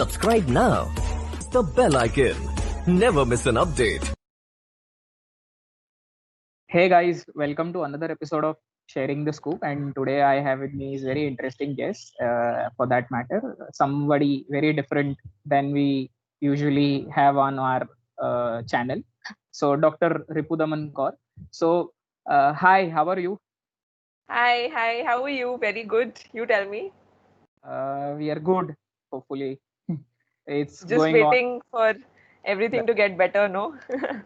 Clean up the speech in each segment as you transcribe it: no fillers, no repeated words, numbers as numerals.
Subscribe now. The bell icon. Never miss an update. Hey guys, welcome to another episode of Sharing the Scoop. And today I have with me is very interesting guest. For that matter, somebody very different than we usually have on our channel. So Dr. Ripudaman Kaur. So hi, how are you? Hi, how are you? Very good. You tell me. We are good. Hopefully, it's Just going on. waiting for everything to get better, no?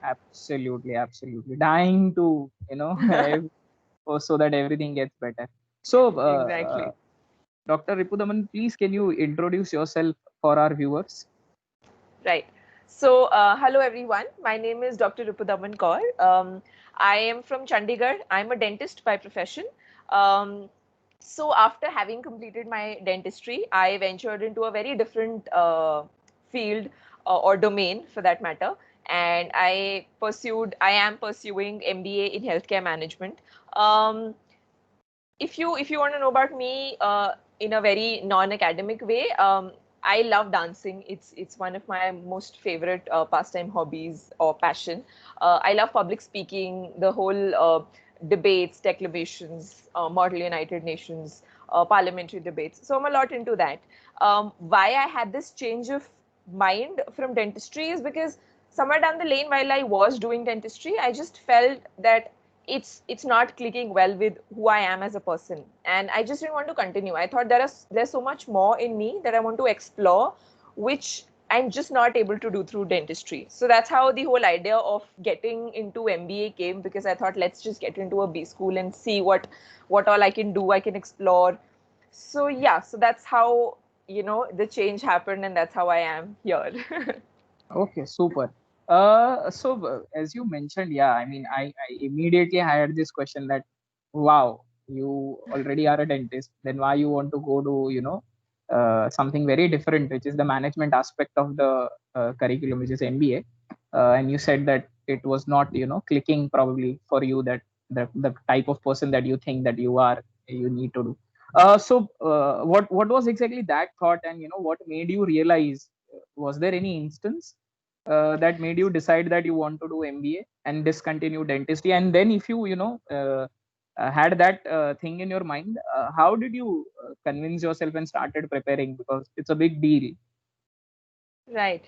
Absolutely. Dying to so that everything gets better. So, Exactly. Dr. Ripudaman, please can you introduce yourself for our viewers? Right. So, hello everyone. My name is Dr. Ripudaman Kaur. I am from Chandigarh. I'm a dentist by profession. Um, so, after having completed my dentistry, I ventured into a very different field or domain for that matter. And I am pursuing MBA in healthcare management. Um, if you want to know about me in a very non-academic way, I love dancing. It's one of my most favorite pastime hobbies or passion. I love public speaking, the whole debates, declamations, Model United Nations, parliamentary debates. So I'm a lot into that. Why I had this change of mind from dentistry is because somewhere down the lane while I was doing dentistry, I just felt that it's not clicking well with who I am as a person, and I just didn't want to continue. I thought there's so much more in me that I want to explore, which I'm just not able to do through dentistry. So that's how the whole idea of getting into MBA came, because I thought let's just get into a B school and see what all I can do, I can explore. So yeah, so that's how the change happened, and that's how I am here. Okay, super. As you mentioned, yeah, I mean, I immediately had this question that, wow, you already are a dentist, then why you want to go to, something very different, which is the management aspect of the curriculum, which is MBA. And you said that it was not, clicking probably for you, that the type of person that you think that you need to do. What was exactly that thought, and what made you realize? Was there any instance that made you decide that you want to do MBA and discontinue dentistry? And then, if had that thing in your mind, how did you convince yourself and started preparing? Because it's a big deal. Right.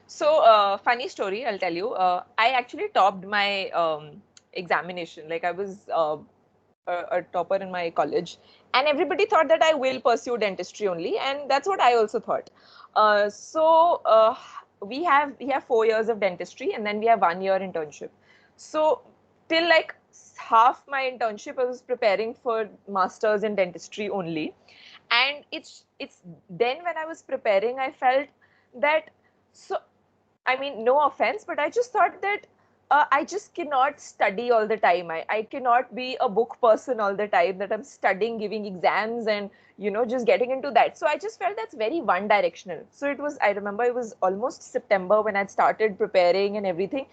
So, funny story, I'll tell you. I actually topped my examination. Like, I was a topper in my college, and everybody thought that I will pursue dentistry only, and that's what I also thought. We have 4 years of dentistry, and then we have 1 year internship. So, till like half my internship, I was preparing for masters in dentistry only, and it's then when I was preparing, I felt that, so I mean, no offense, but I just thought that I just cannot study all the time. I cannot be a book person all the time, that I'm studying, giving exams, and just getting into that. So I just felt that's very one directional. So I remember it was almost September when I'd started preparing and everything.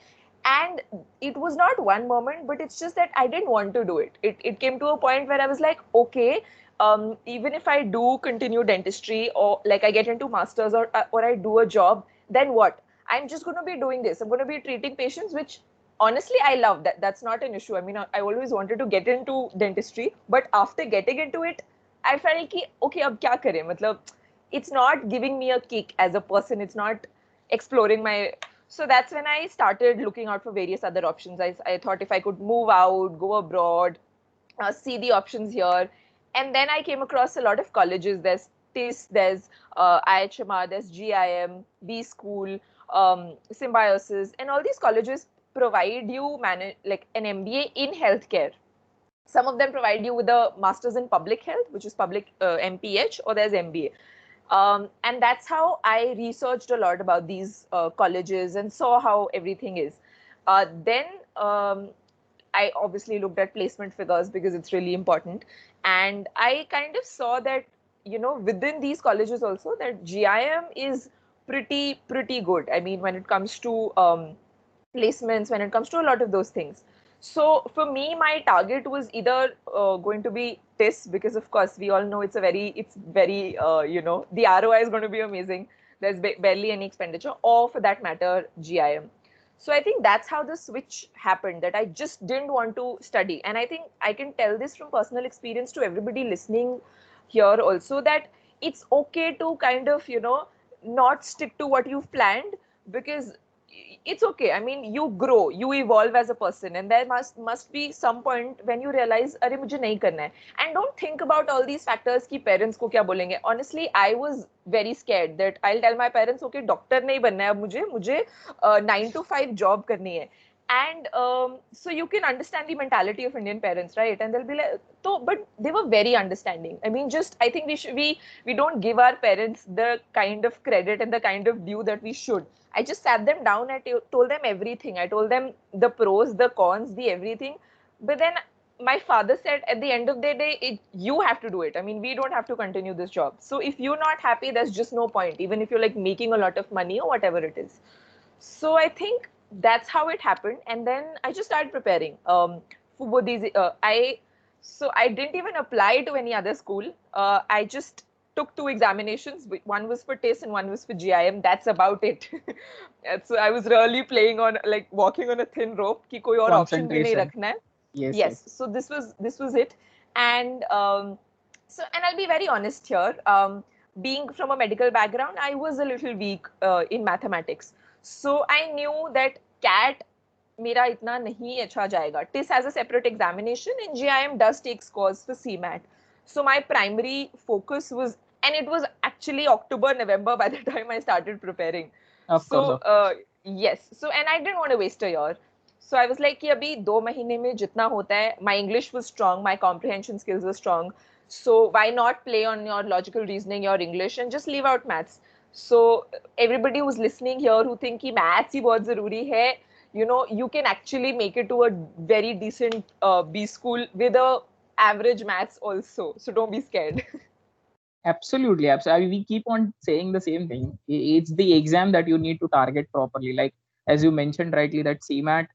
And it was not one moment, but it's just that I didn't want to do it. It came to a point where I was like, okay, even if I do continue dentistry, or like I get into masters, or I do a job, then what? I'm just going to be doing this. I'm going to be treating patients, which honestly I love. That's not an issue. I mean, I always wanted to get into dentistry, but after getting into it, I felt ki, okay, ab kya kare? Matlab, it's not giving me a kick as a person. It's not exploring my. So that's when I started looking out for various other options. I thought if I could move out, go abroad, see the options here. And then I came across a lot of colleges. There's TIS, there's IHMR, there's GIM, B School, Symbiosis, and all these colleges provide you like an MBA in healthcare. Some of them provide you with a master's in public health, which is public MPH, or there's MBA. And that's how I researched a lot about these colleges and saw how everything is. Then I obviously looked at placement figures because it's really important. And I kind of saw that, within these colleges also, that GIM is pretty good. I mean, when it comes to placements, when it comes to a lot of those things. So for me, my target was either going to be TIS, because of course we all know it's very, the ROI is going to be amazing. there's barely any expenditure, or for that matter, GIM. So I think that's how the switch happened, that I just didn't want to study. And I think I can tell this from personal experience to everybody listening here also, that it's okay to kind of, not stick to what you've planned, because it's okay. I mean, you grow, you evolve as a person, and there must be some point when you realize, अरे मुझे नहीं करना है. And don't think about all these factors कि parents को क्या बोलेंगे. Honestly, I was very scared that I'll tell my parents, okay, doctor नहीं बनना है अब मुझे 9 to 5 job करनी है. And so you can understand the mentality of Indian parents, right? And they'll be like, so, but they were very understanding. I mean, I think we don't give our parents the kind of credit and the kind of due that we should. I just sat them down and told them everything. I told them the pros, the cons, the everything. But then my father said, at the end of the day, you have to do it. I mean, we don't have to continue this job. So if you're not happy, there's just no point, even if you're like making a lot of money or whatever it is. So I think that's how it happened. And then I just started preparing for both these. I didn't even apply to any other school. I just took 2 examinations. One was for TIS and one was for GIM. That's about it. So I was really playing on, like, walking on a thin rope. Ki koi aur option bhi nahi rakhna hai. Yes. So this was it. And and I'll be very honest here. Being from a medical background, I was a little weak in mathematics. So I knew that CAT मेरा इतना नहीं अच्छा जाएगा. TIS has a separate examination and GIM does take scores for CMAT. So my primary focus was, and it was actually October, November by the time I started preparing. Of course. Yes. So, and I didn't want to waste a year. So I was like कि अभी 2 महीने में जितना होता है, my English was strong, my comprehension skills were strong. So why not play on your logical reasoning, your English, and just leave out maths? So everybody who's listening here who think कि maths ही बहुत जरूरी है, you can actually make it to a very decent B school with a average maths also. So don't be scared. Absolutely. We keep on saying the same thing. It's the exam that you need to target properly. Like, as you mentioned rightly, that CMAT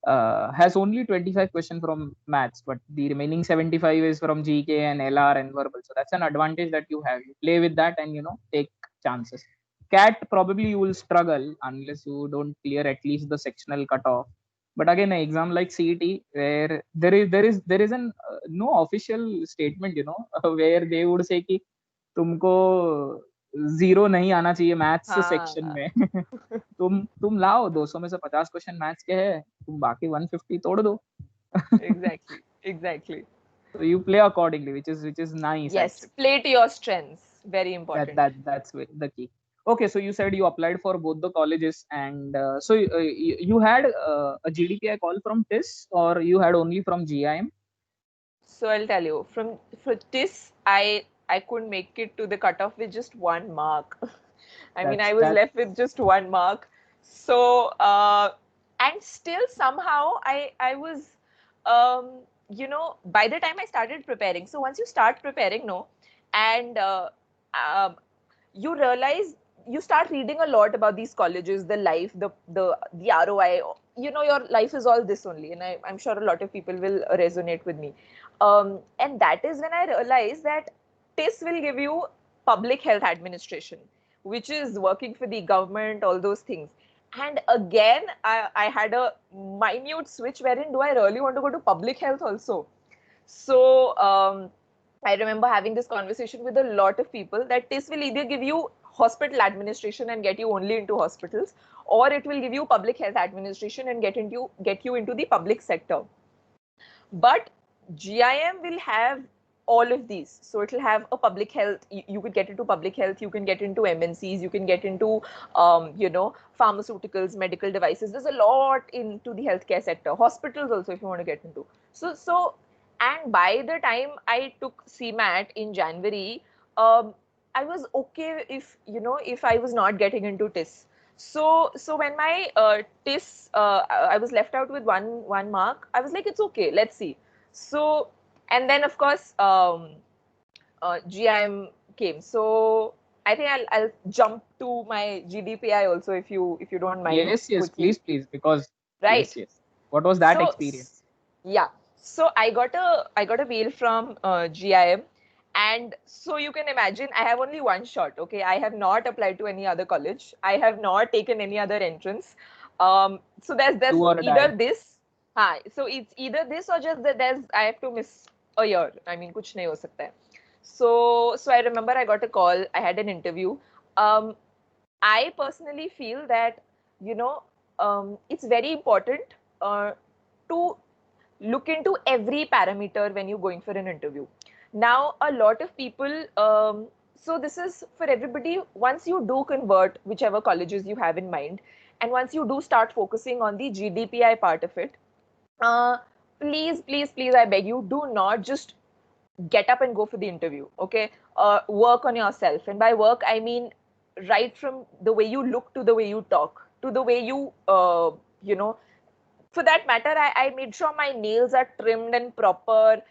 has only 25 questions from maths, but the remaining 75 is from GK and LR and verbal. So that's an advantage that you have. You play with that and, take chances. CAT, probably you will struggle unless you don't clear at least the sectional cutoff. But again, an exam like CET, where there is an no official statement, where they would say कि तुमको 0 नहीं आना चाहिए maths section में. तुम लाओ 200 में से 50 क्वेश्चन मैथ्स के हैं, तुम बाकी 150 तोड़ दो. Exactly. So you play accordingly, which is nice. Yes, actually. play to your strengths. Very important. That's the key. Okay, so you said you applied for both the colleges, and you had a GDPI call from TIS, or you had only from GIM? So I'll tell you, for TIS, I couldn't make it to the cutoff with just 1 mark. I mean, I was left with just 1 mark. So and still somehow I was by the time I started preparing. So once you start preparing, and you realize, you start reading a lot about these colleges, the life, the ROI. Your life is all this only, and I'm sure a lot of people will resonate with me. And that is when I realized that TIS will give you public health administration, which is working for the government, all those things. And again, I had a minute switch wherein, do I really want to go to public health also? So I remember having this conversation with a lot of people that TIS will either give you hospital administration and get you only into hospitals, or it will give you public health administration and get you into the public sector. But GIM will have all of these. So it will have a public health. You could get into public health. You can get into MNCs. You can get into, pharmaceuticals, medical devices. There's a lot into the healthcare sector. Hospitals also, if you want to get into. And by the time I took CMAT in January, I was okay if I was not getting into TIS. So when my TIS, I was left out with one mark. I was like, it's okay. Let's see. So, and then of course, GIM came. So I think I'll jump to my GDPI also, if you don't mind. Yes, please, because right. Yes. What was that experience? Yeah. So I got a mail from GIM, And so you can imagine, I have only one shot. Okay, I have not applied to any other college. I have not taken any other entrance. So there's Do or either die. this. Hi. So it's either this or just that I have to miss a year. I mean, kuch nahi ho sakta hai. So I remember I got a call. I had an interview. Um, I personally feel that, you know, it's very important to look into every parameter when you're going for an interview. Now, a lot of people, so this is for everybody, once you do convert whichever colleges you have in mind, and once you do start focusing on the GDPI part of it, uh, please, please, please, I beg you, do not just get up and go for the interview. Okay, work on yourself, and by work I mean right from the way you look to the way you talk to the way you you know, for that matter, I made sure my nails are trimmed and proper.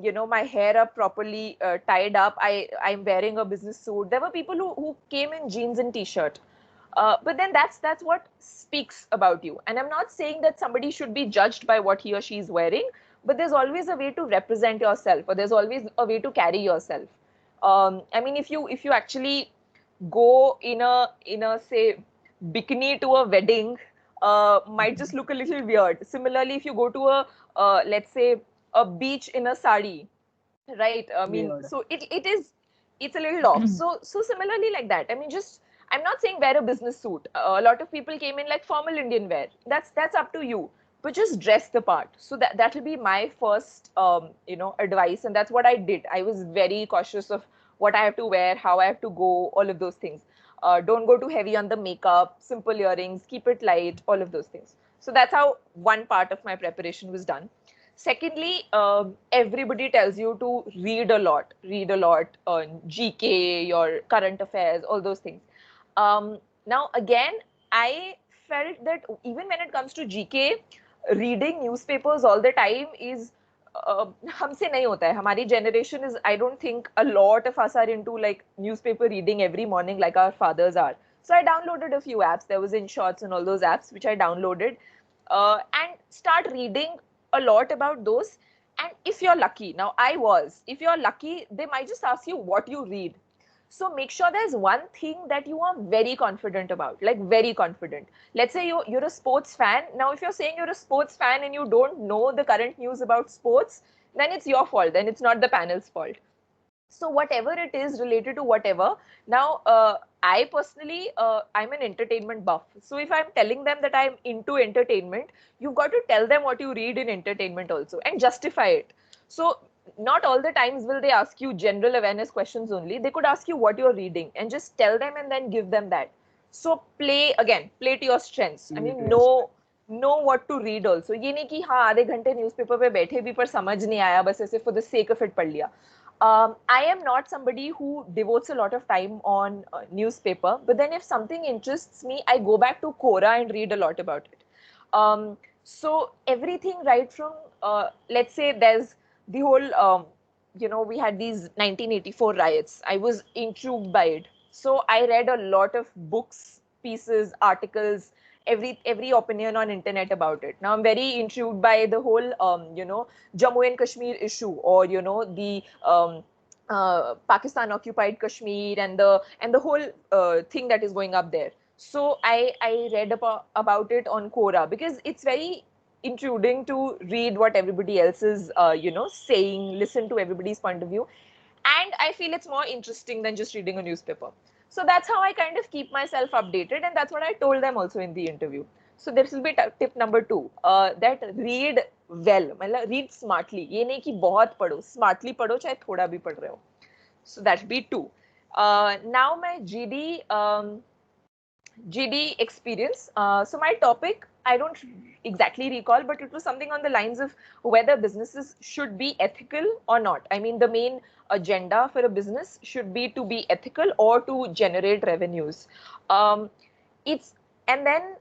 You know, my hair are properly tied up. I'm wearing a business suit. There were people who came in jeans and t-shirt. But then that's what speaks about you. And I'm not saying that somebody should be judged by what he or she is wearing, but there's always a way to represent yourself, or there's always a way to carry yourself. I mean, if you actually go in a say bikini to a wedding, might just look a little weird. Similarly, if you go to a let's say a beach in a sari, right? I mean, Weird. so it's a little off. So similarly like that. I mean, just I'm not saying wear a business suit. A lot of people came in like formal Indian wear. That's up to you. But just dress the part. So that'll be my first advice, and that's what I did. I was very cautious of what I have to wear, how I have to go, all of those things. Don't go too heavy on the makeup, simple earrings, keep it light, all of those things. So that's how one part of my preparation was done. Secondly, everybody tells you to read a lot on GK, your current affairs, all those things. Now, again, I felt that even when it comes to GK, reading newspapers all the time is हमसे नहीं होता है. हमारी generation is, I don't think a lot of us are into like newspaper reading every morning like our fathers are. So I downloaded a few apps. There was InShots and all those apps which I downloaded, and start reading a lot about those. And if you're lucky, now if you're lucky, they might just ask you what you read. So make sure there's one thing that you are very confident about, like very confident. Let's say you're a sports fan. Now, if you're saying you're a sports fan and you don't know the current news about sports, then it's your fault. Then it's not the panel's fault. So whatever it is related to whatever. Now, I personally, I'm an entertainment buff. So if I'm telling them that I'm into entertainment, you've got to tell them what you read in entertainment also and justify it. So not all the times will they ask you general awareness questions only. They could ask you what you're reading and just tell them and then give them that. So play to your strengths. I Play to mean, your strength. know what to read also. ये नहीं कि हाँ आधे घंटे newspaper पे बैठे भी पर समझ नहीं आया, बस ऐसे for the sake of it पढ़ लिया. I am not somebody who devotes a lot of time on newspaper, but then if something interests me, I go back to Quora and read a lot about it. So everything right from, let's say there's the whole, we had these 1984 riots. I was intrigued by it. So I read a lot of books, pieces, articles, every opinion on internet about it. Now I'm very intrigued by the whole, Jammu and Kashmir issue, or the Pakistan occupied Kashmir and the whole thing that is going up there. So I read about it on Quora because it's very intruding to read what everybody else is saying, listen to everybody's point of view, and I feel it's more interesting than just reading a newspaper. So that's how I kind of keep myself updated, and that's what I told them also in the interview. So this will be tip number 2, that read well, मतलब read smartly. ये नहीं कि बहुत पढ़ो, smartly पढ़ो चाहे थोड़ा भी पढ़ रहे हो. So that will be 2. Now my GD experience. So my topic, I don't exactly recall, but it was something on the lines of whether businesses should be ethical or not. I mean, the main agenda for a business should be to be ethical or to generate revenues. It's and then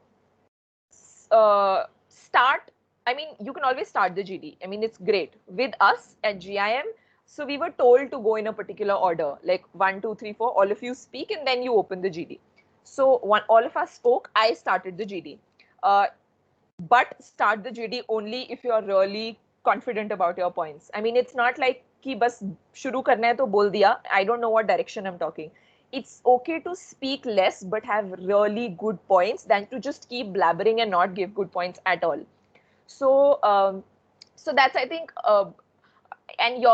start. I mean, you can always start the GD. I mean, it's great with us at GIM. So we were told to go in a particular order, like 1, 2, 3, 4. All of you speak, and then you open the GD. So all of us spoke. I started the GD, but start the GD only if you're really confident about your points. I mean, it's not like कि बस शुरू करना है तो बोल दिया, I don't know what direction I'm talking. It's okay to speak less but have really good points than to just keep blabbering and not give good points at all. So so that's, I think, and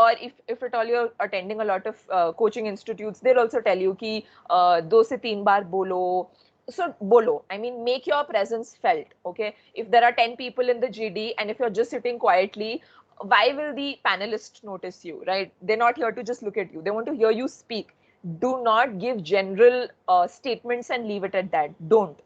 if at all you're attending a lot of coaching institutes, they'll also tell you कि 2 से 3 बार बोलो. So bolo, I mean, make your presence felt. Okay, if there are 10 people in the GD and if you're just sitting quietly, why will the panelists notice you, right? They're not here to just look at you, they want to hear you speak. Do not give general statements and leave it at that. Don't,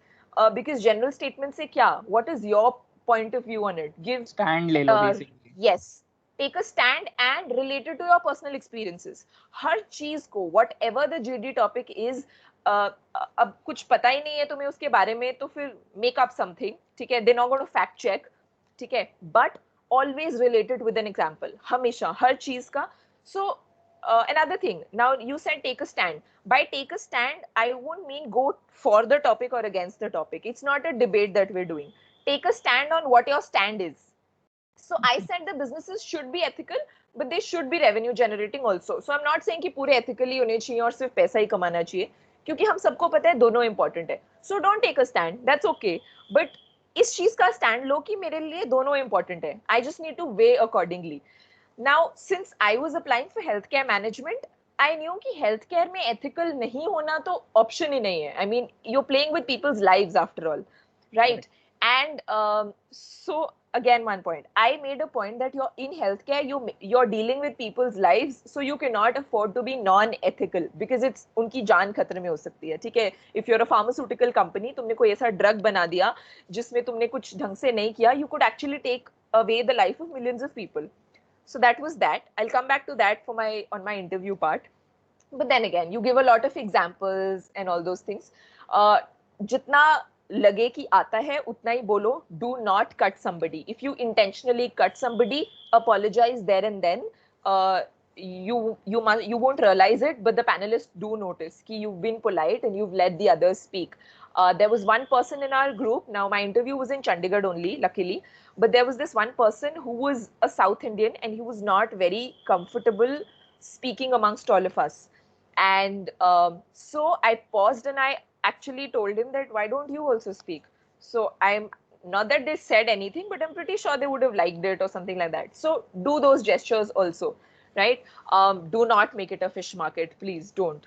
because general statements say kya, what is your point of view on it? Give stand ले लो basically. yes, take a stand and relate it to your personal experiences. हर चीज को, whatever the GD topic is, अब कुछ पता ही नहीं है तुम्हें उसके बारे में तो फिर make up something, ठीक है? They're not going to fact check, ठीक है? But always relate it with an example, हमेशा हर चीज का. So another thing, now you said take a stand. By take a stand, I won't mean go for the topic or against the topic. It's not a debate that we're doing. Take a stand on what your stand is. So I said the businesses should be ethical, but they should be revenue generating also. So I'm not saying कि पूरे ethically होने चाहिए और सिर्फ पैसा ही कमाना चाहिए, क्योंकि हम सबको पता है दोनों important है. So don't take a stand, that's okay. But इस चीज का stand लो कि मेरे लिए दोनों important है. I just need to weigh accordingly. Now, since I was applying for healthcare management, I knew कि healthcare में ethical नहीं होना तो option ही नहीं है. I mean, you're playing with people's lives after all, right? And so again, one point, I made a point that you're in healthcare, you're dealing with people's lives, so you cannot afford to be non-ethical because it's उनकी जान खतरे में हो सकती है, ठीक है? If you're a pharmaceutical company, तुमने कोई ऐसा drug बना दिया जिसमें तुमने कुछ ढंग से नहीं किया, you could actually take away the life of millions of people. So that was that. I'll come back to that for on my interview part. But then again, you give a lot of examples and all those things. जितना लगे कि आता है उतना ही बोलो. Do not cut somebody. If you intentionally cut somebody, apologize there and then. You won't realize it, but the panelists do notice कि you've been polite and you've let the others speak. There was one person in our group. Now my interview was in Chandigarh only, luckily, but there was this one person who was a South Indian and he was not very comfortable speaking amongst all of us. And so I paused and I actually told him that why don't you also speak? So I'm not that they said anything, but I'm pretty sure they would have liked it or something like that. So do those gestures also, right? Do not make it a fish market, please don't.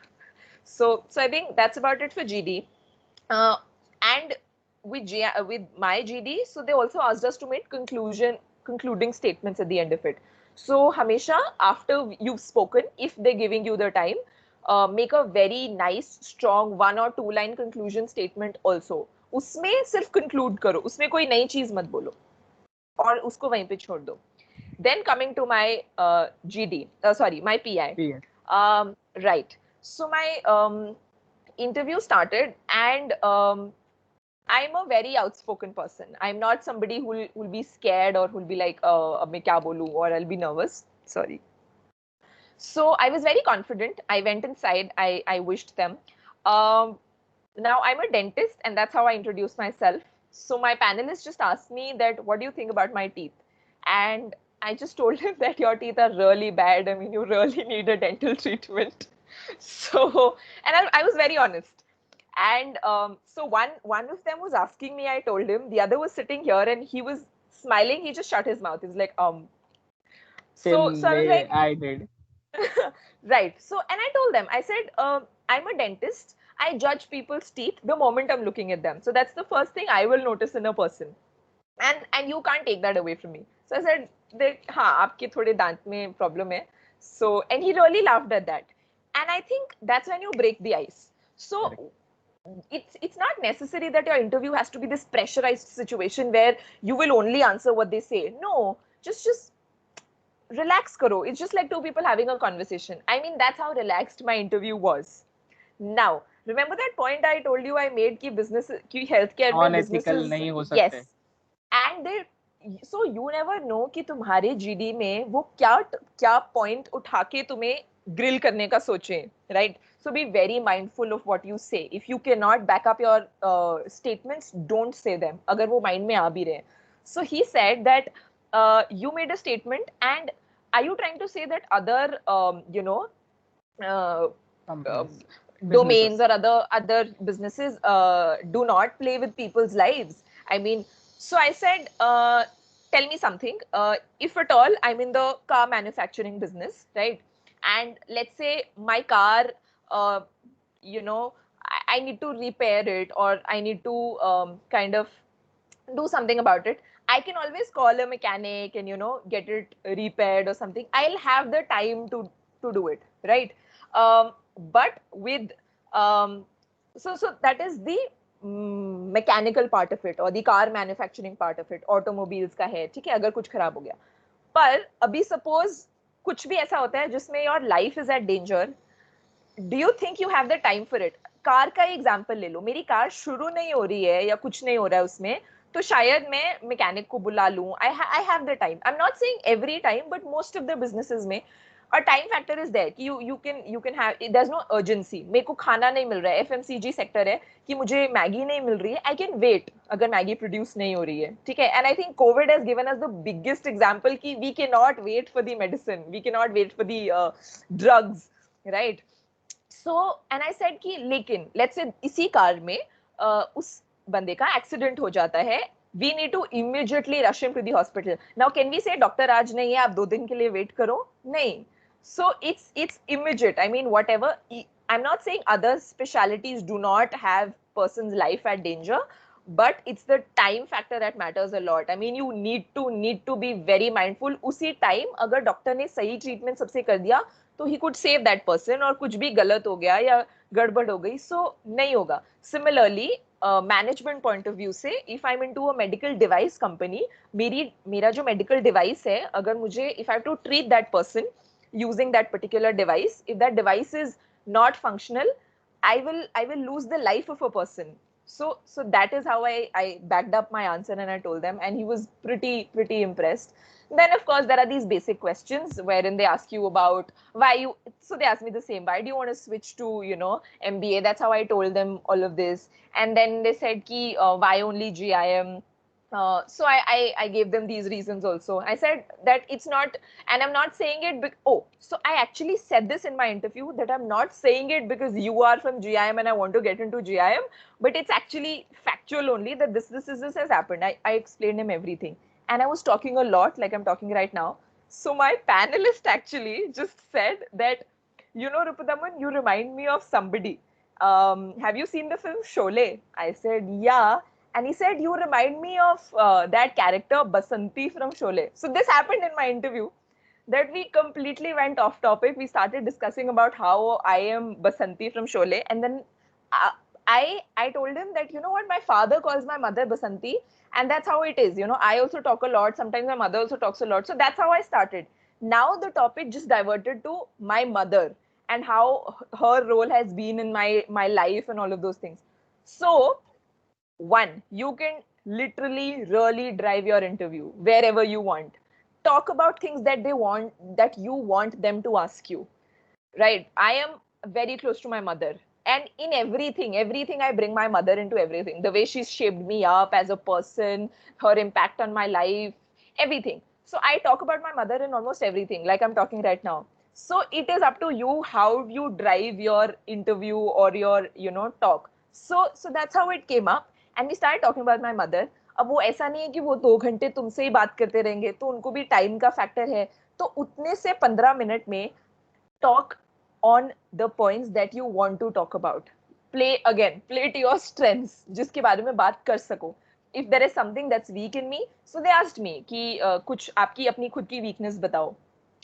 So I think that's about it for GD. And with my GD, so they also asked us to make concluding statements at the end of it. So Hamesha, after you've spoken, if they're giving you the time, make a very nice, strong 1 or 2 line conclusion statement also. उसमें सिर्फ conclude करो, उसमें कोई नई चीज मत बोलो और उसको वहीं पे छोड़ दो. Then coming to my my PI. Right. So my interview started and I'm a very outspoken person. I'm not somebody who will be scared or who'll be like, मैं क्या बोलूं, or I'll be nervous. Sorry. So I was very confident. I went inside. I wished them. Now I'm a dentist and that's how I introduced myself. So my panelist just asked me that, what do you think about my teeth? And I just told him that your teeth are really bad. I mean, you really need a dental treatment. So, and I was very honest. And so one of them was asking me, I told him. The other was sitting here and he was smiling. He just shut his mouth. He was like, So I was like, I did. Right. So, and I told them, I said, I'm a dentist. I judge people's teeth the moment I'm looking at them. So that's the first thing I will notice in a person. And you can't take that away from me. So I said, हाँ, आपके थोड़े दांत में problem है. So, and he really laughed at that. And I think that's when you break the ice. So it's not necessary that your interview has to be this pressurized situation where you will only answer what they say. No, just relax karo. It's just like two people having a conversation. I mean, that's how relaxed my interview was. Now, remember that point I told you I made ki healthcare mein businesses नहीं हो सकते. Yes. And so you never know कि तुम्हारे GD में वो क्या point उठा के तुम्हें grill करने का सोचें, right? So be very mindful of what you say. If you cannot back up your statements, don't say them. अगर वो mind में आ भी रहे. So he said that you made a statement and are you trying to say that other uh, Companies, businesses. domains or other businesses do not play with people's lives? I mean, so I said, tell me something. If at all, I'm in the car manufacturing business, right? And let's say my car, uh, you know, I need to repair it, or I need to kind of do something about it. I can always call a mechanic and get it repaired or something. I'll have the time to do it, right? But with um, so that is the mechanical part of it, or the car manufacturing part of it. Automobiles का है, ठीक है, अगर कुछ खराब हो गया, पर अभी suppose कुछ भी ऐसा होता है जिसमें your life is at danger, do you think you have the time for it? Car का एग्जाम्पल ले लो, मेरी कार शुरू नहीं हो रही है या कुछ नहीं हो रहा है उसमें, तो शायद मैं मैकेनिक को बुला लूं. I have the time. I am not saying every time, but most of the businesses में a time factor is there कि you can have, there is no urgency. मेरे को खाना नहीं मिल रहा है, एफएमसीजी सेक्टर है, कि मुझे मैगी नहीं मिल रही है, आई कैन वेट अगर मैगी प्रोड्यूस नहीं हो रही है, ठीक है. And I think covid has given us the biggest example कि we can not wait for the medicine, we can not wait for the drugs, right? So and I said कि लेकिन let's say इसी car में उस बंदे का accident हो जाता है, we need to immediately rush him to the hospital. Now can we say doctor आज नहीं है, आप 2 दिन के लिए वेट करो? नहीं. So it's immediate. I mean what ever, I am not saying other specialities do not have person's life at danger, but it's the time factor that matters a lot. I mean, you need to be very mindful. उसी time अगर doctor ने सही treatment सबसे कर दिया तो he could save that person, और कुछ भी गलत हो गया या गड़बड़ हो गई सो नहीं होगा. Similarly management point of view से, if I am into a medical device company, मेरा जो मेडिकल डिवाइस है, अगर मुझे if I have to treat that person using that particular device, if that device is not functional, I will lose the life of a person. So that is how I backed up my answer and I told them, and he was pretty impressed. Then of course there are these basic questions wherein they ask you about why you, so they asked me the same, why do you want to switch to MBA? That's how I told them all of this. And then they said ki why only GIM? So I gave them these reasons also. I said that it's not, and I'm not saying it so I actually said this in my interview, that I'm not saying it because you are from GIM and I want to get into GIM, but it's actually factual only that this has happened. I explained him everything, and I was talking a lot like I'm talking right now. So my panelist actually just said that, Ripudaman, you remind me of somebody. Have you seen the film Sholay? I said, yeah. And he said, you remind me of that character Basanti from Sholay. So this happened in my interview, that we completely went off topic. We started discussing about how I am Basanti from Sholay. And then I told him that, you know what, my father calls my mother Basanti. And that's how it is. I also talk a lot. Sometimes my mother also talks a lot. So that's how I started. Now the topic just diverted to my mother and how her role has been in my life and all of those things. So, one, you can literally really drive your interview wherever you want. Talk about things that you want them to ask you, right? I am very close to my mother, and in everything I bring my mother into everything. The way she's shaped me up as a person, her impact on my life, everything. So I talk about my mother in almost everything, like I'm talking right now. So it is up to you how you drive your interview or your talk. So that's how it came up. And we start talking about my mother. अब वो ऐसा नहीं है कि वो 2 घंटे तुमसे ही बात करते रहेंगे, तो उनको भी टाइम का फैक्टर है. तो उतने से 15 मिनट में talk on the points that you want to talk about. Play to your strengths, जिसके बारे में बात कर सको. If there is something that's weak in me, so they asked me कि कुछ आपकी अपनी खुद की वीकनेस बताओ.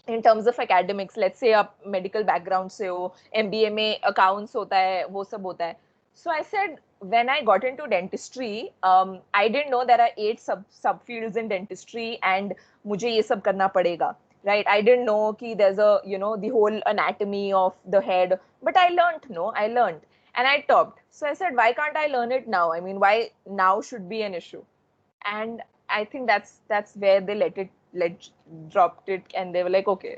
In terms of academics, let's say आप मेडिकल बैकग्राउंड से हो, MBA में अकाउंट्स होता है, वो सब होता है. So I said, when I got into dentistry, I didn't know there are 8 subfields in dentistry, and मुझे ये सब करना पड़ेगा, right? I didn't know कि there's the whole anatomy of the head, but I learned, and I topped. So I said, why can't I learn it now? I mean, why now should be an issue? And I think that's where they dropped it, and they were like, okay,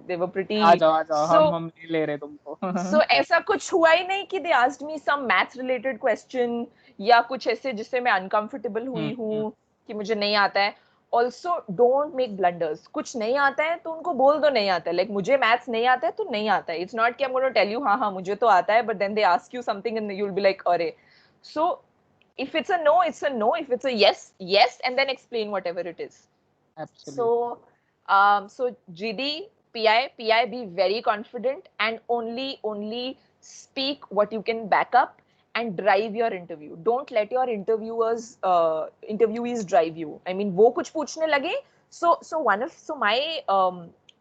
they were pretty. आ जाओ, हम नहीं ले रहे तुमको. So ऐसा कुछ हुआ ही नहीं कि they asked me some math related question या कुछ ऐसे जिससे मैं uncomfortable हुई हूँ कि मुझे नहीं आता है. also don't make blunders. कुछ नहीं आता है तो उनको बोल दो नहीं आता है. Like मुझे maths नहीं आता है तो नहीं आता है. It's not कि I'm going to tell you हाँ मुझे तो आता है, but then they ask you something and you'll be like अरे. So if it's a no, it's a no. If it's a yes, yes, and then explain whatever it is. Absolutely. So GD, PI, be very confident and only speak what you can back up and drive your interview. Don't let your interviewees drive you. I mean, वो कुछ पूछने लगे. So my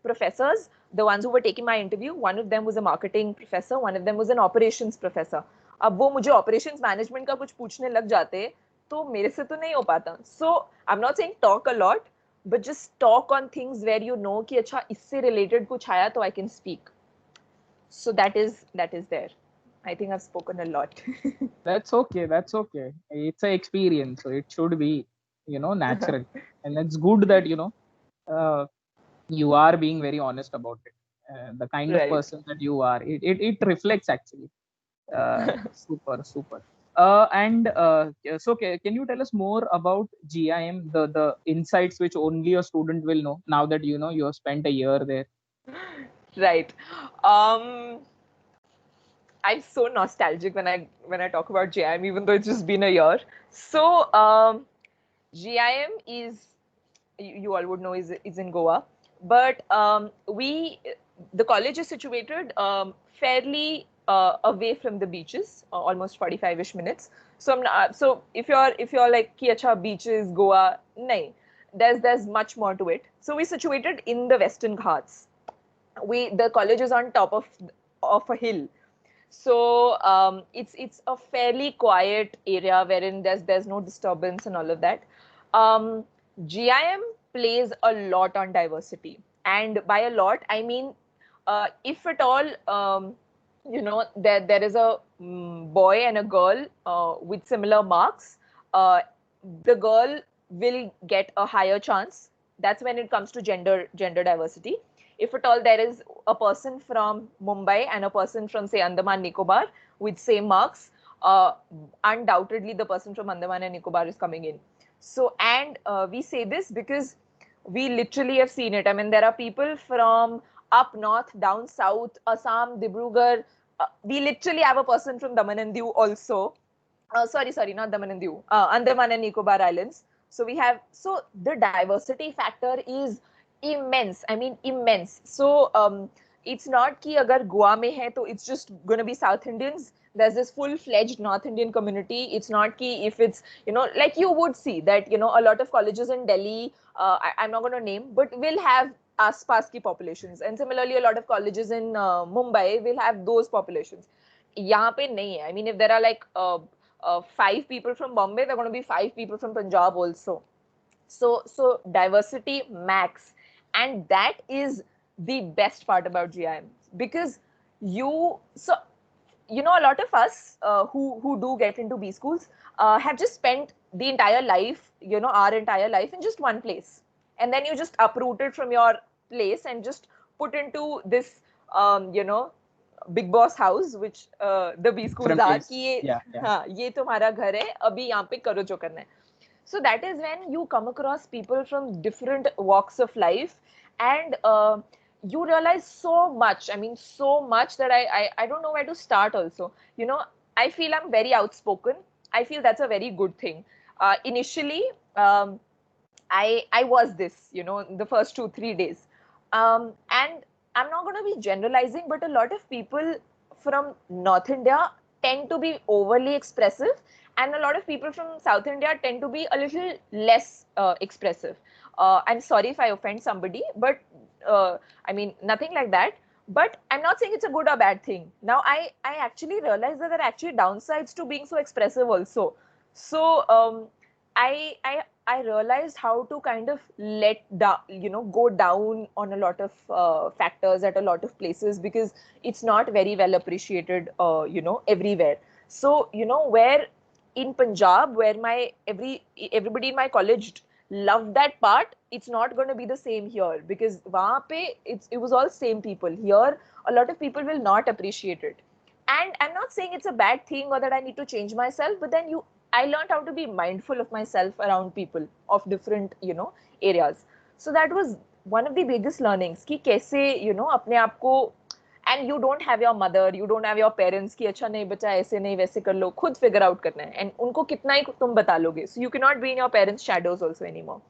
professors, the ones who were taking my interview, one of them was a marketing professor, one of them was an operations professor. अब वो मुझे operations management का कुछ पूछने लग जाते तो मेरे से तो नहीं हो पाता. So I'm not saying talk a lot, but just talk on things where you know कि अच्छा इससे related कुछ आया तो I can speak. So that is there. I think I've spoken a lot. That's okay. That's okay. It's an experience, so it should be, natural. And it's good that you are being very honest about it. The kind of Right. person that you are, it reflects actually. Super. So can you tell us more about GIM, the insights which only a student will know now that you have spent a year there? Right. I'm so nostalgic when I talk about GIM, even though it's just been a year. So GIM is, you all would know, is in Goa, but the college is situated fairly away from the beaches, almost 45ish minutes. So if you're like ki acha beaches Goa, nahi, there's much more to it. So we're situated in the Western Ghats. The college is on top of a hill. So it's a fairly quiet area wherein there's no disturbance and all of that. GIM plays a lot on diversity, and by a lot I mean if at all there is a boy and a girl with similar marks, the girl will get a higher chance. That's when it comes to gender diversity. If at all there is a person from Mumbai and a person from, say, Andaman Nicobar with same marks, undoubtedly the person from Andaman and Nicobar is coming in. So, and we say this because we literally have seen it. I mean, there are people from up north, down south, Assam, Dibrugarh. We literally have a person from Daman and Diu also. Sorry, not Daman and Diu, Andaman and Nicobar Islands. So the diversity factor is immense. I mean, immense. So it's not ki agar Goa mein hai, to it's just going to be South Indians. There's this full-fledged North Indian community. It's not ki if it's, like you would see that, a lot of colleges in Delhi, I'm not going to name, but will have आसपास की populations, and similarly a lot of colleges in Mumbai will have those populations. यहाँ पे नहीं है. I mean, if there are like 5 people from Bombay, there are going to be 5 people from Punjab also. So diversity max, and that is the best part about GIM, because a lot of us who do get into B schools have just spent the entire life, our entire life in just one place, and then you just uprooted from your place and just put into this big boss house, which the B schools are कि ये तुम्हारा घर है, अभी यहाँ पे करो जो करना है. So that is when you come across people from different walks of life, and you realize so much. I mean, so much that I don't know where to start also. I feel I'm very outspoken. I feel that's a very good thing. Initially, I was this, the first 2-3 days. And I'm not going to be generalizing, but a lot of people from North India tend to be overly expressive, and a lot of people from South India tend to be a little less expressive. I'm sorry if I offend somebody, but I mean, nothing like that. But I'm not saying it's a good or bad thing. Now, I actually realized that there are actually downsides to being so expressive also. So I realized how to kind of let down, go down on a lot of factors at a lot of places, because it's not very well appreciated, everywhere. So, where in Punjab, where everybody in my college loved that part, it's not going to be the same here, because wahan pe it was all same people. Here, a lot of people will not appreciate it. And I'm not saying it's a bad thing or that I need to change myself, but then I learned how to be mindful of myself around people of different, areas. So that was one of the biggest learnings कि कैसे, अपने आप को, and you don't have your mother, you don't have your parents कि अच्छा नहीं बचा ऐसे नहीं वैसे कर लो, खुद figure out करना है, and उनको कितना ही तुम बता लोगे, so you cannot be in your parents' shadows also anymore.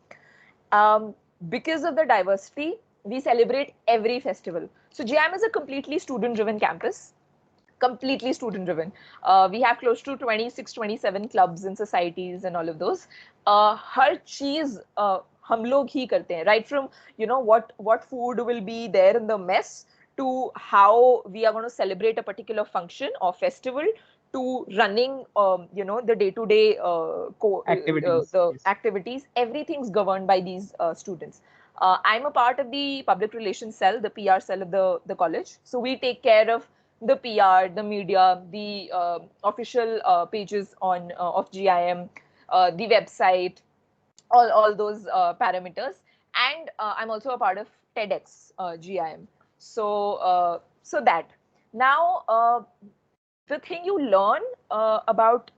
Because of the diversity, we celebrate every festival. So GIM is a completely student-driven campus. Completely student driven. We have close to 26, 27 clubs and societies and all of those. हर चीज हम लोग ही करते हैं, right from what food will be there in the mess to how we are going to celebrate a particular function or festival to running the day-to-day Activities. the Yes. activities. Everything's governed by these students. I'm a part of the public relations cell, the PR cell of the college. So we take care of the PR, the media, the official pages on of GIM, the website, all those parameters. And I'm also a part of TEDx GIM. So that. Now, the thing you learn about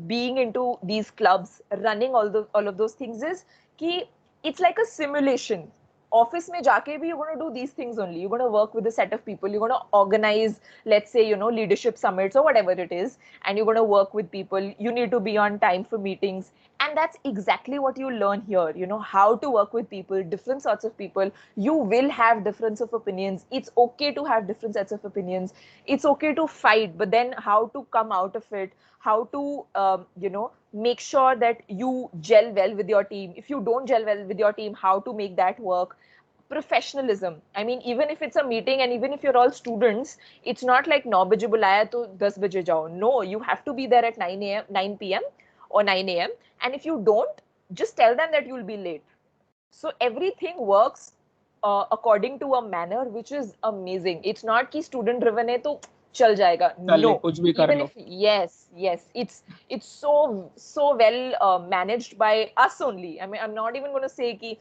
being into these clubs, running all of those things is कि it's like a simulation. Office mein jaake bhi you're going to do these things only. You're going to work with a set of people. You're going to organize, let's say, leadership summits or whatever it is, and you're going to work with people. You need to be on time for meetings. And that's exactly what you learn here, how to work with people, different sorts of people. You will have difference of opinions. It's okay to have different sets of opinions. It's okay to fight, but then how to come out of it, how to, make sure that you gel well with your team. If you don't gel well with your team, how to make that work. Professionalism. I mean, even if it's a meeting and even if you're all students, it's not like 9 baje bulaya to 10 baje jao. No, you have to be there at 9 p.m. or 9 a.m. And if you don't, just tell them that you'll be late. So everything works according to a manner which is amazing. It's not कि student driven है तो चल जाएगा. No, कुछ भी कर even low. if yes, it's so well managed by us only. I mean, I'm not even going to say कि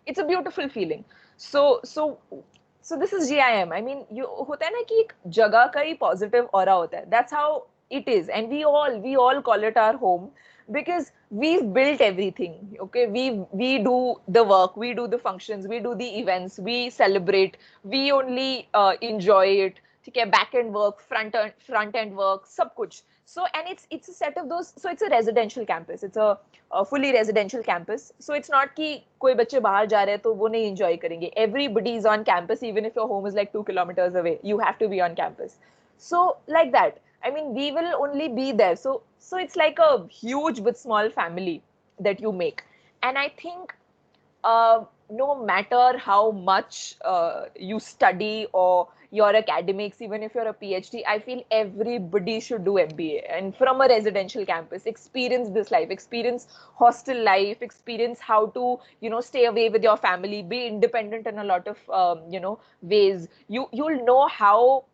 it's a beautiful feeling. So this is GIM. I mean, you होता है ना कि एक जगह का ही positive aura होता है. That's how it is, and we all call it our home because we've built everything. Okay, we do the work, we do the functions, we do the events, we celebrate, we only enjoy it. Okay, back end work, front end work, सब कुछ. So and it's a set of those. So it's a residential campus. It's a fully residential campus. So it's not कि कोई बच्चे बाहर जा रहे हैं तो वो नहीं enjoy करेंगे. Everybody is on campus, even if your home is like 2 kilometers away. You have to be on campus. So like that. I mean, we will only be there. So it's like a huge but small family that you make. And I think no matter how much you study or your academics, even if you're a PhD, I feel everybody should do MBA. And from a residential campus, experience this life, experience hostel life, experience how to, stay away with your family, be independent in a lot of, ways. You'll know how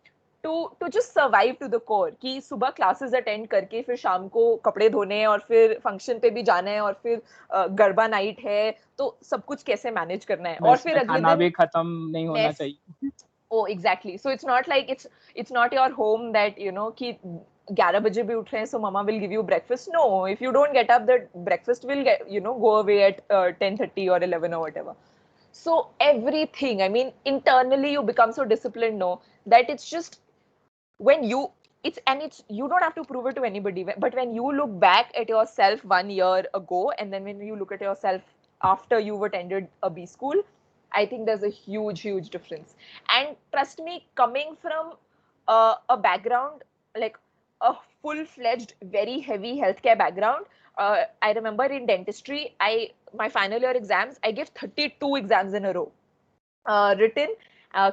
to just survive to the core कि सुबह classes attend करके फिर शाम को कपड़े धोने हैं और फिर function पे भी जाना है और फिर गरबा night है तो सब कुछ कैसे manage करना है और फिर अगले खाना दिन भी खत्म नहीं होना चाहिए. Oh, exactly. So it's not like it's not your home that कि 11 बजे भी उठ रहे हैं so mama will give you breakfast. No, if you don't get up, the breakfast will get go away at 10:30 or 11 or whatever. So everything, I mean, internally you become so disciplined, that it's just when it's you don't have to prove it to anybody, but when you look back at yourself 1 year ago and then when you look at yourself after you've attended a B school, I think there's a huge difference. And trust me, coming from a background like a full-fledged very heavy healthcare background, I remember in dentistry, my final year exams, I gave 32 exams in a row, written,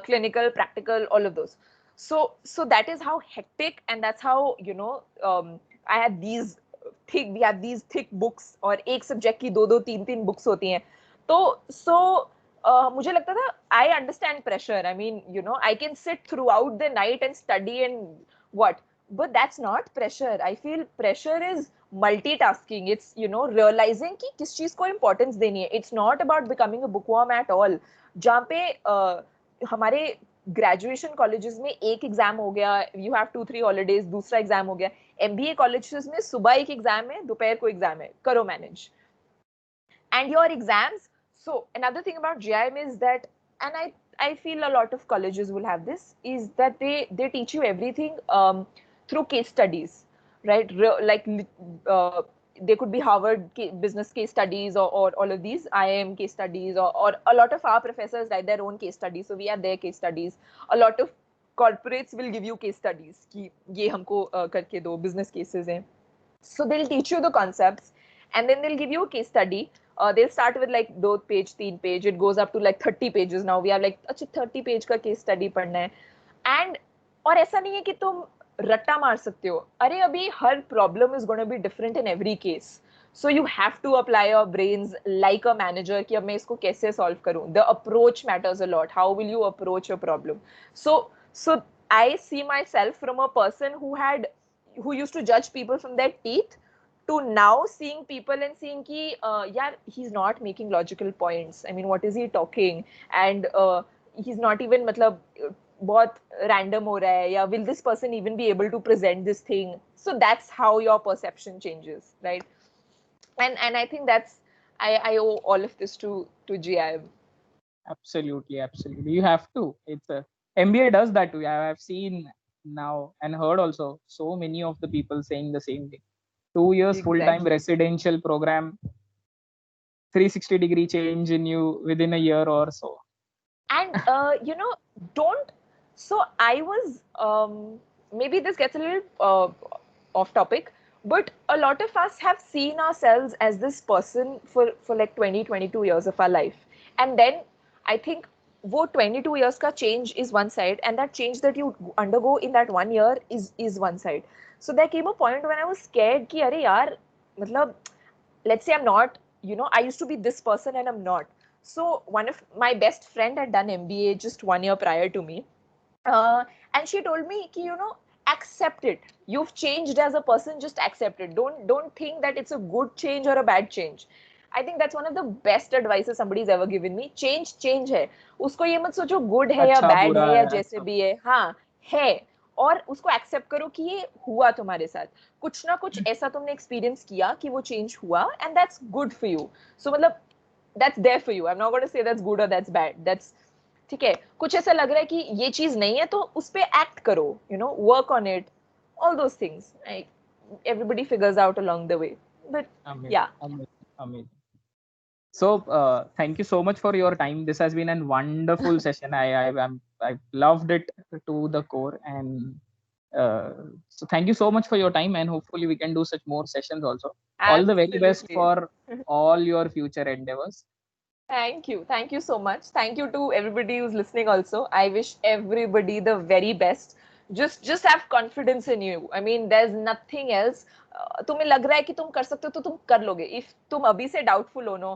clinical, practical, all of those. So that is how hectic, and that's how I had these we have these thick books और एक subject की दो तीन books होती हैं. So मुझे लगता था I understand pressure. I mean, I can sit throughout the night and study and what, but that's not pressure. I feel pressure is multitasking. It's realizing कि किस चीज को importance देनी है. It's not about becoming a bookworm at all. जहाँ पे हमारे graduation colleges में एक एग्जाम हो गया, यू हैव 2-3 हॉलीडेज, दूसरा एग्जाम हो गया, MBA colleges में सुबह एक एग्जाम है, दोपहर को एग्जाम है, करो manage. And your exams. So another thing about GIM is that, and I feel a lot of colleges will have this, is that they teach you everything through case studies, right? Like they could be Harvard business case studies, or all of these IIM case studies, or a lot of our professors write their own case studies, so we have their case studies. A lot of corporates will give you case studies कि ये हमको करके दो, business cases हैं. So they'll teach you the concepts, and then they'll give you a case study. They'll start with like 2 page, 3 page. It goes up to like 30 pages now. We have like अच्छा 30 page का case study पढ़ना है. And और ऐसा नहीं है कि तुम रट्टा मार सकते हो. अरे अभी हर problem is going to be different in every case. So you have to apply your brains like a manager कि अब मैं इसको कैसे solve करूं. The approach matters a lot. How will you approach a problem? So I see myself from a person who used to judge people from their teeth to now seeing people and seeing ki yeah, he's not making logical points. I mean, what is he talking? And he's not even matlab बहुत random हो रहा है, या will this person even be able to present this thing? So that's how your perception changes, right? And I think that's I owe all of this to GIM. Absolutely. You have to. It's a MBA does that too. I have seen now and heard also so many of the people saying the same thing. 2 years full-time residential program, 360-degree change in you within a year or so. And so I was maybe this gets a little off topic, but a lot of us have seen ourselves as this person for like 22 years of our life, and then I think वो 22 years का change is one side, and that change that you undergo in that 1 year is one side. So there came a point when I was scared कि अरे यार मतलब let's say I'm not, I used to be this person and I'm not. So one of my best friend had done MBA just 1 year prior to me, and she told me कि accept it. You've changed as a person, just accept it. Don't think that it's a good change or a bad change. I think that's one of the best advices somebody's ever given me. Change है. उसको ये मत सोचो good है या bad है या जैसे भी है. हाँ है, और उसको एक्सेप्ट करो कि ये हुआ तुम्हारे साथ. कुछ ना कुछ ऐसा तुमने एक्सपीरियंस किया कि वो चेंज हुआ, and that's good for you. So मतलब that's there for you. I am not going to say that's good और दैट्स बैड. दैट्स ठीक है. कुछ ऐसा लग रहा है कि ये चीज नहीं है तो उस पे एक्ट करो, work on it, all those things. Everybody figures out along the way. But amazing. So thank you so much for your time. This has been a wonderful session. I loved it to the core, and so thank you so much for your time, and hopefully we can do such more sessions also. Absolutely. All the very best for all your future endeavors. Thank you so much. Thank you to everybody who's listening also. I wish everybody the very best. Just have confidence in you. I mean, there's nothing else. तुम्हें लग रहा है कि तुम कर सकते हो तो तुम कर लोगे. If तुम अभी से doubtful हो, no,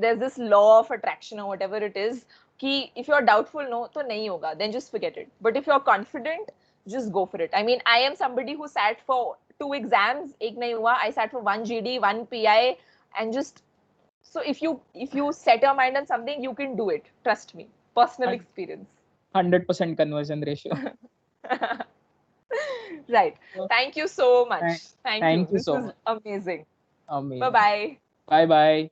there's this law of attraction or whatever it is, कि if you're doubtful, no, तो नहीं होगा. Then just forget it. But if you're confident, just go for it. I mean, I am somebody who sat for 2 exams. एक नहीं हुआ. I sat for 1 GD, 1 PI, and just so if you set your mind on something, you can do it. Trust me. Personal experience. 100% conversion ratio. Right. Thank you so much. Thank you. This was amazing. Amazing. Bye-bye. Bye-bye.